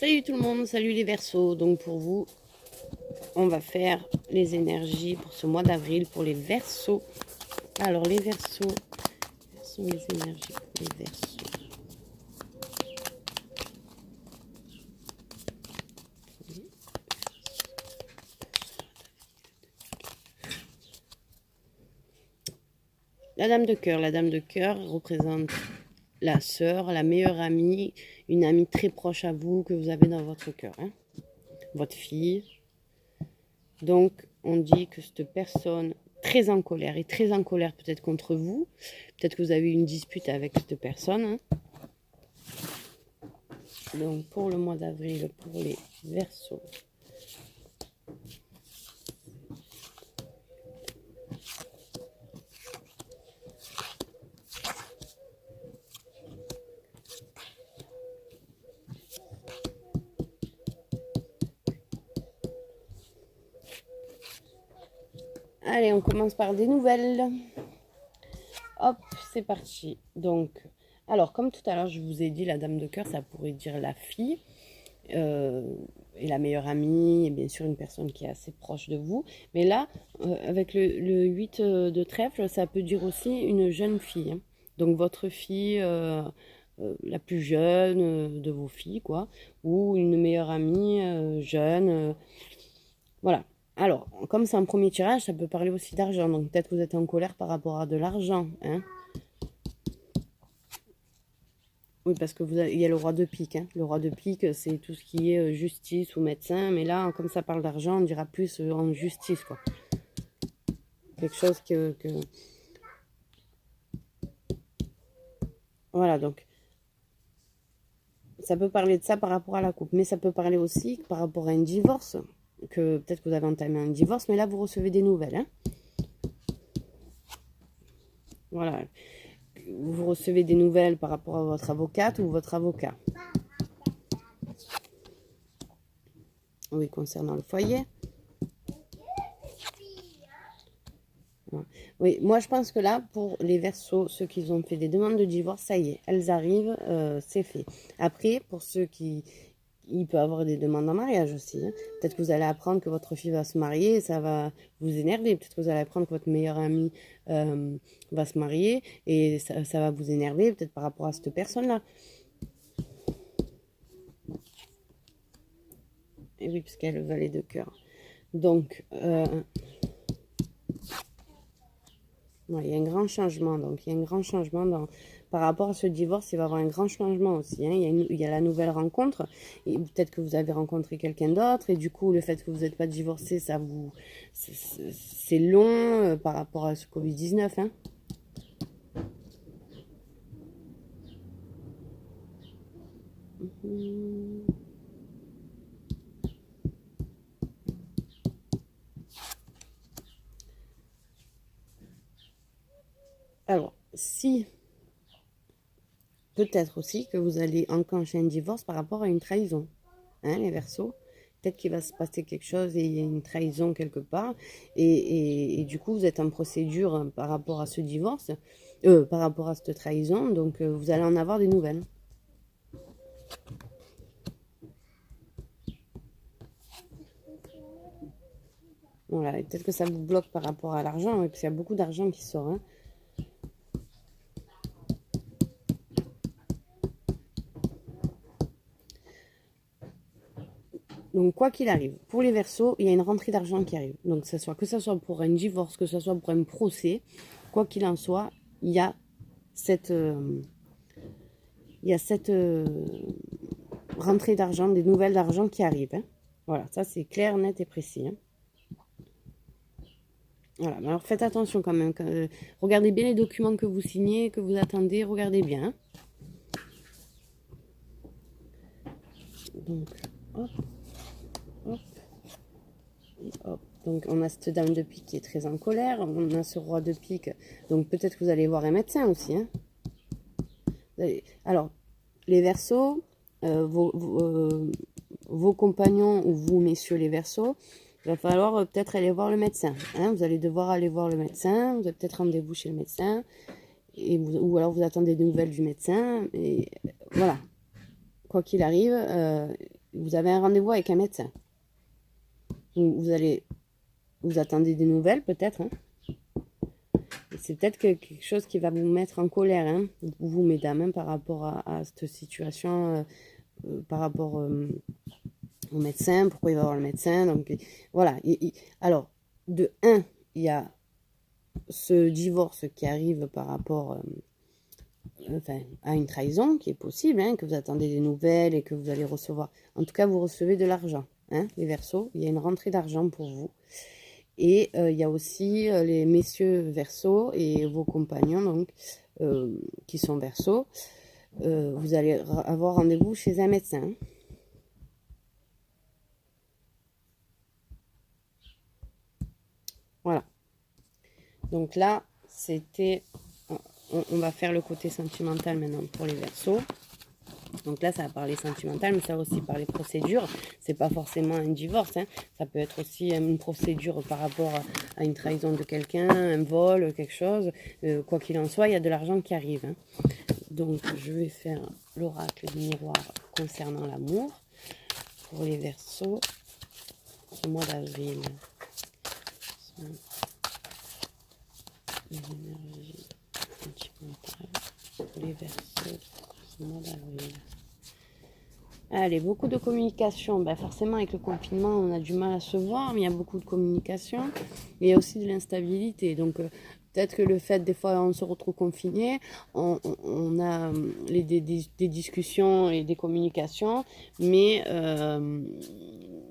Salut tout le monde, salut les Verseaux. Donc pour vous, on va faire les énergies pour ce mois d'avril pour les Verseaux. Alors les Verseaux, quelles sont les énergies pour les Verseaux? La dame de cœur représente la sœur, la meilleure amie, une amie très proche à vous que vous avez dans votre cœur, hein, votre fille. Donc on dit que cette personne très en colère et très en colère peut-être contre vous, peut-être que vous avez eu une dispute avec cette personne, hein. Donc pour le mois d'avril, pour les Verseaux. Allez, on commence par des nouvelles. Hop, c'est parti. Donc, alors, comme tout à l'heure, je vous ai dit, la dame de cœur, ça pourrait dire la fille, et la meilleure amie, et bien sûr une personne qui est assez proche de vous. Mais là, avec le 8 de trèfle, ça peut dire aussi une jeune fille, hein. Donc, votre fille, la plus jeune de vos filles, quoi, ou une meilleure amie jeune. Voilà. Alors, comme c'est un premier tirage, ça peut parler aussi d'argent. Donc, peut-être que vous êtes en colère par rapport à de l'argent, hein. Oui, parce que il y a le roi de pique, hein. Le roi de pique, c'est tout ce qui est justice ou médecin. Mais là, comme ça parle d'argent, on dira plus en justice, quoi. Quelque chose que... Voilà, donc, ça peut parler de ça par rapport à la coupe. Mais ça peut parler aussi par rapport à un divorce. Que peut-être que vous avez entamé un divorce, mais là, vous recevez des nouvelles, hein. Voilà. Vous recevez des nouvelles par rapport à votre avocate ou votre avocat. Oui, concernant le foyer. Oui, moi je pense que là, pour les Verseaux, ceux qui ont fait des demandes de divorce, ça y est, elles arrivent, c'est fait. Après, pour ceux qui... Il peut y avoir des demandes en mariage aussi, hein. Peut-être que vous allez apprendre que votre fille va se marier, et ça va vous énerver. Peut-être que vous allez apprendre que votre meilleure amie va se marier, et ça va vous énerver, peut-être par rapport à cette personne-là. Et oui, parce qu'elle est le valet de cœur. Donc, ouais, il y a un grand changement. Donc, il y a un grand changement par rapport à ce divorce. Il va y avoir un grand changement aussi, hein. Il y a la nouvelle rencontre. Et peut-être que vous avez rencontré quelqu'un d'autre. Et du coup, le fait que vous n'êtes pas divorcé, c'est long par rapport à ce Covid-19, hein. Alors, si... Peut-être aussi que vous allez enclencher un divorce par rapport à une trahison, hein, les Verseaux. Peut-être qu'il va se passer quelque chose et il y a une trahison quelque part. Et du coup, vous êtes en procédure par rapport à ce divorce, par rapport à cette trahison. Donc, vous allez en avoir des nouvelles. Voilà, et peut-être que ça vous bloque par rapport à l'argent, oui, parce qu'il y a beaucoup d'argent qui sort, hein. Donc, quoi qu'il arrive, pour les Verseaux, il y a une rentrée d'argent qui arrive. Donc, que ce soit pour un divorce, que ce soit pour un procès, quoi qu'il en soit, il y a cette, rentrée d'argent, des nouvelles d'argent qui arrivent, hein. Voilà, ça c'est clair, net et précis, hein. Voilà, mais alors faites attention quand même. Regardez bien les documents que vous signez, que vous attendez, regardez bien, hein. Donc, hop, hop, et hop. Donc, on a cette dame de pique qui est très en colère. On a ce roi de pique. Donc, peut-être que vous allez voir un médecin aussi, hein. Alors, les Verseaux, vos compagnons ou vous, messieurs les Verseaux, il va falloir peut-être aller voir le médecin, hein. Vous allez devoir aller voir le médecin. Vous avez peut-être rendez-vous chez le médecin. Ou alors vous attendez des nouvelles du médecin. Et voilà. Quoi qu'il arrive, vous avez un rendez-vous avec un médecin. Vous attendez des nouvelles peut-être, hein. C'est peut-être quelque chose qui va vous mettre en colère, hein, vous mesdames, hein, par rapport à cette situation, par rapport au médecin, pourquoi il va voir le médecin. Donc voilà. Alors, de un, il y a ce divorce qui arrive par rapport à une trahison qui est possible, hein, que vous attendez des nouvelles et que vous allez recevoir. En tout cas, vous recevez de l'argent, hein, les Verseaux. Il y a une rentrée d'argent pour vous. Et il y a aussi les messieurs Verseaux et vos compagnons donc qui sont Verseaux. Vous allez avoir rendez-vous chez un médecin. Voilà. Donc là, c'était... On va faire le côté sentimental maintenant pour les Verseaux. Donc là, ça va parler sentimental, mais ça va aussi parler procédure. C'est pas forcément un divorce, hein. Ça peut être aussi une procédure par rapport à une trahison de quelqu'un, un vol, quelque chose. Quoi qu'il en soit, il y a de l'argent qui arrive, hein. Donc, je vais faire l'oracle du miroir concernant l'amour pour les Verseaux au mois d'avril. L'énergie sentimentale pour les Verseaux au mois d'avril. Allez, beaucoup de communication. Ben forcément, avec le confinement, on a du mal à se voir, mais il y a beaucoup de communication. Mais il y a aussi de l'instabilité. Donc, peut-être que le fait, des fois, on se retrouve confiné, on a des discussions et des communications, mais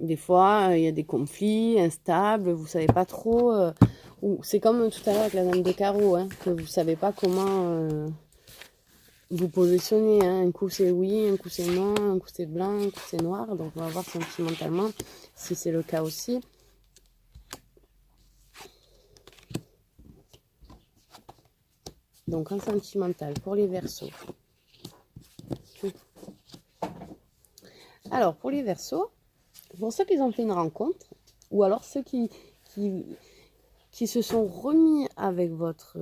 des fois, il y a des conflits instables, vous ne savez pas trop. C'est comme tout à l'heure avec la dame de carreau, hein, que vous ne savez pas comment... vous positionnez, hein. Un coup c'est oui, un coup c'est non, un coup c'est blanc, un coup c'est noir. Donc on va voir sentimentalement si c'est le cas aussi. Donc en sentimental pour les Verseaux. Alors pour les Verseaux, pour ceux qui ont fait une rencontre, ou alors ceux qui se sont remis avec votre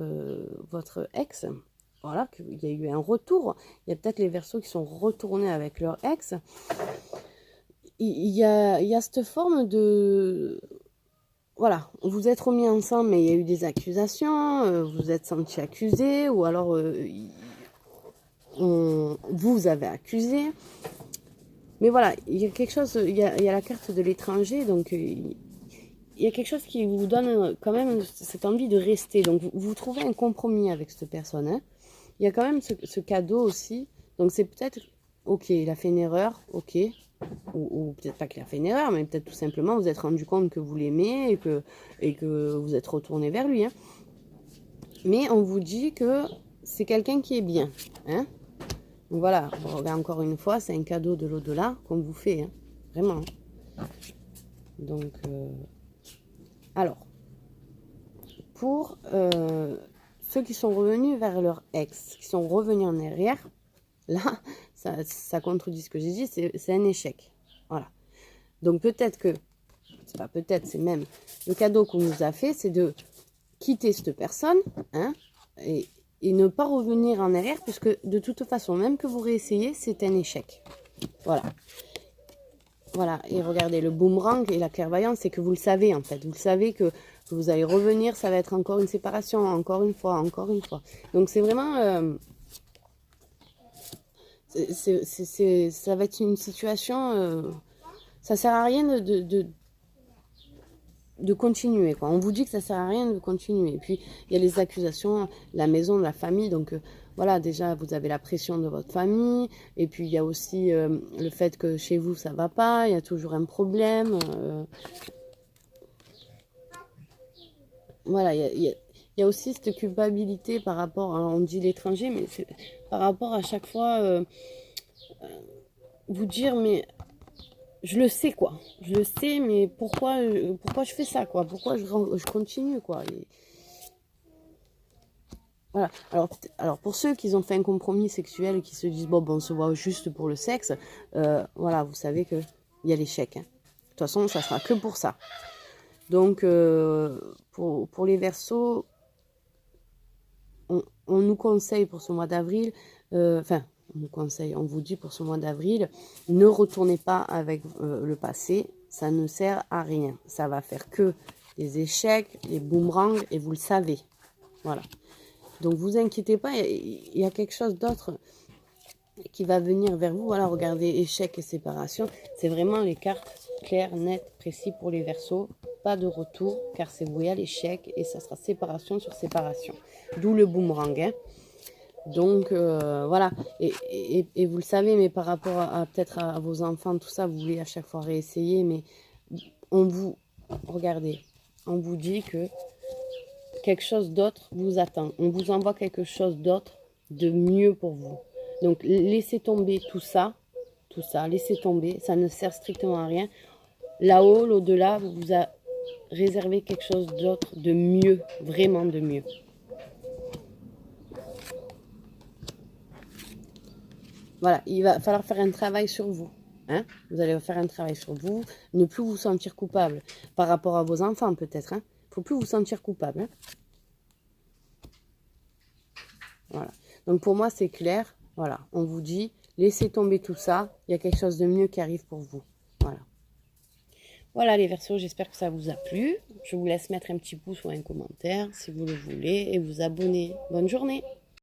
ex, voilà, qu'il y a eu un retour. Il y a peut-être les Verseaux qui sont retournés avec leur ex. Il y a cette forme de... Voilà, vous êtes remis ensemble, mais il y a eu des accusations, vous êtes senti accusé, ou alors vous avez accusé. Mais voilà, il y a quelque chose, il y a la carte de l'étranger, donc il y a quelque chose qui vous donne quand même cette envie de rester. Donc vous trouvez un compromis avec cette personne, hein. Il y a quand même ce cadeau aussi. Donc c'est peut-être, ok, il a fait une erreur, ok. Ou peut-être pas qu'il a fait une erreur, mais peut-être tout simplement vous êtes rendu compte que vous l'aimez et que vous êtes retourné vers lui, hein. Mais on vous dit que c'est quelqu'un qui est bien, hein. Donc voilà, regarde encore une fois, c'est un cadeau de l'au-delà qu'on vous fait, hein. Vraiment. Donc, alors, pour ceux qui sont revenus vers leur ex, qui sont revenus en arrière, là, ça contredit ce que j'ai dit, c'est un échec. Voilà. Donc peut-être que, c'est pas peut-être, c'est même le cadeau qu'on nous a fait, c'est de quitter cette personne, hein, et ne pas revenir en arrière, puisque de toute façon, même que vous réessayez, c'est un échec. Voilà. Voilà, et regardez, le boomerang et la clairvoyance, c'est que vous le savez en fait. Vous le savez que vous allez revenir, ça va être encore une séparation, encore une fois, encore une fois. Donc c'est vraiment... ça va être une situation... ça sert à rien de continuer, quoi. On vous dit que ça sert à rien de continuer. Et puis, il y a les accusations, la maison, la famille. Donc, voilà, déjà, vous avez la pression de votre famille. Et puis, il y a aussi le fait que chez vous, ça va pas. Il y a toujours un problème. Voilà, il y a aussi cette culpabilité par rapport, alors on dit l'étranger, mais c'est par rapport à chaque fois vous dire, mais je le sais, quoi. Je le sais, mais pourquoi je fais ça, quoi? Pourquoi je continue, quoi? Voilà. Alors, pour ceux qui ont fait un compromis sexuel et qui se disent, bon, on se voit juste pour le sexe, voilà, vous savez qu'il y a l'échec, hein. De toute façon, ça sera que pour ça. Donc, pour les Verseaux, on nous conseille pour ce mois d'avril, enfin, on vous conseille, on vous dit pour ce mois d'avril, ne retournez pas avec le passé, ça ne sert à rien. Ça va faire que des échecs, des boomerangs, et vous le savez. Voilà. Donc, vous inquiétez pas, il y a quelque chose d'autre qui va venir vers vous. Voilà, regardez, échec et séparation. C'est vraiment les cartes claires, nettes, précises pour les Verseaux. Pas de retour, car c'est voué à l'échec et ça sera séparation sur séparation. D'où le boomerang, hein. Donc, voilà. Et vous le savez, mais par rapport à peut-être à vos enfants, tout ça, vous voulez à chaque fois réessayer, mais on vous... Regardez, on vous dit que quelque chose d'autre vous attend. On vous envoie quelque chose d'autre de mieux pour vous. Donc, laissez tomber tout ça, laissez tomber, ça ne sert strictement à rien. Là-haut, l'au-delà, vous a réservé quelque chose d'autre de mieux, vraiment de mieux. Voilà, il va falloir faire un travail sur vous. Hein? Vous allez faire un travail sur vous, ne plus vous sentir coupable par rapport à vos enfants peut-être. Il ne faut plus vous sentir coupable. Hein? Voilà. Donc pour moi, c'est clair. Voilà, on vous dit, laissez tomber tout ça. Il y a quelque chose de mieux qui arrive pour vous. Voilà. Voilà les Verseaux, j'espère que ça vous a plu. Je vous laisse mettre un petit pouce ou un commentaire si vous le voulez et vous abonner. Bonne journée!